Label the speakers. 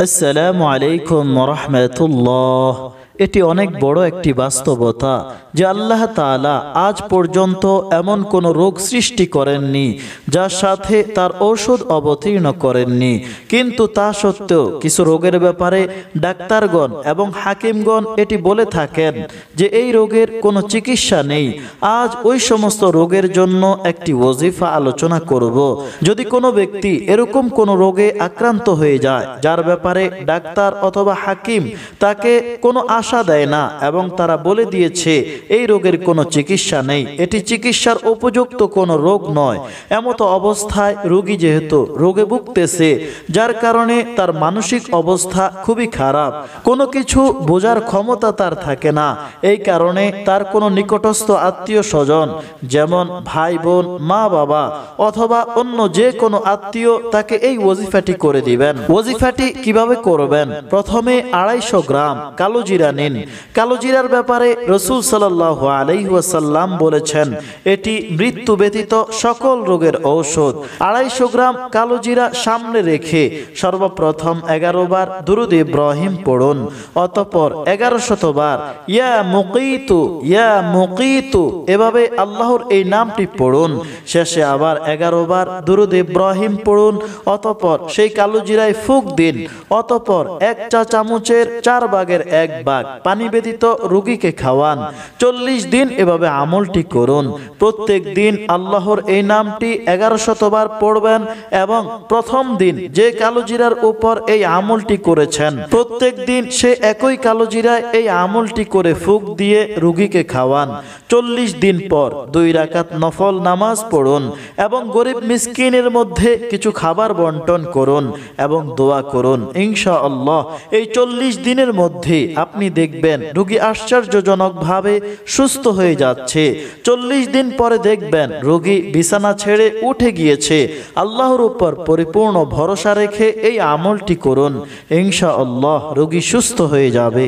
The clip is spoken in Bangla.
Speaker 1: আসসালামু আলাইকুম ওয়া রাহমাতুল্লাহ। এটি অনেক বড় একটি বাস্তবতা যে আল্লাহ তাআলা আজ পর্যন্ত এমন কোনো রোগ সৃষ্টি করেননি যার সাথে তার ঔষধ অবতীর্ণ করেননি, কিন্তু তা সত্ত্বেও কিছু রোগের ব্যাপারে ডাক্তারগণ এবং হাকিমগণ এটি বলে থাকেন যে এই রোগের কোনো চিকিৎসা নেই। আজ ওই সমস্ত রোগের জন্য একটি ওজিফা আলোচনা করব। যদি কোনো ব্যক্তি এরকম কোনো রোগে আক্রান্ত হয়ে যায় যার ব্যাপারে ডাক্তার অথবা হাকিম তাকে কোনো আশা দেয় না এবং তারা বলে দিয়েছে এই রোগের কোনো চিকিৎসা নেই, এটি চিকিৎসার উপযুক্ত কোনো রোগ নয়, এমত অবস্থায় রোগী যেহেতু রোগে ভুগতেছে যার কারণে তার মানসিক অবস্থা খুবই খারাপ, কোনো কিছু বোঝার ক্ষমতা তার থাকে না, এই কারণে তার কোনো নিকটস্থ আত্মীয় স্বজন যেমন ভাই বোন মা বাবা অথবা অন্য যে কোনো আত্মীয় তাকে এই ওজিফাটি করে দিবেন। ওজিফাটি কিভাবে করবেন? প্রথমে 250 গ্রাম কালো জিরা নিন। কালো জিরার ব্যাপারে রাসূল সাল্লাল্লাহু আলাইহি ওয়াসাল্লাম বলেছেন এটি মৃত্যু ব্যতীত সকল রোগের ঔষধ। 250 গ্রাম কালো জিরা সামনে রেখে সর্বপ্রথম 11 বার দুরূদ ইব্রাহিম পড়ুন, অতঃপর 1100 বার ইয়া মুকীতু ইয়া মুকীতু এভাবে আল্লাহর এই নামটি পড়ুন। শেষে আবার 11 বার দুরূদ ইব্রাহিম পড়ুন, অতঃপর সেই কালো জিরায় ফুঁক দিন, অতঃপর 1 চা চামচের 4 ভাগের 1 ভাগ পানি ব্যতীত রোগীকে খাওয়ান। 40 দিন এভাবে আমলটি করুন। প্রত্যেক দিন আল্লাহর এই নামটি 1100 বার পড়বেন এবং প্রথম দিন যে কালো জিরার উপর এই আমলটি করেছেন প্রত্যেক দিন সে একই কালো জিরায় এই আমলটি করে ফুঁক দিয়ে রোগীকে খাওয়ান। 40 দিন পর 2 রাকাত নফল নামাজ পড়ুন এবং গরিব মিসকিনের মধ্যে কিছু খাবার বন্টন করুন এবং দোয়া করুন। ইনশাআল্লাহ এই 40 দিনের মধ্যে আপনি দেখবেন রোগী আশ্চর্যজনকভাবে সুস্থ হয়ে যাচ্ছে। 40 দিন পরে দেখবেন রোগী বিছানা ছেড়ে উঠে গিয়েছে। আল্লাহর উপর পরিপূর্ণ ভরসা রেখে এই আমলটি করুন, ইনশাআল্লাহ রোগী সুস্থ হয়ে যাবে।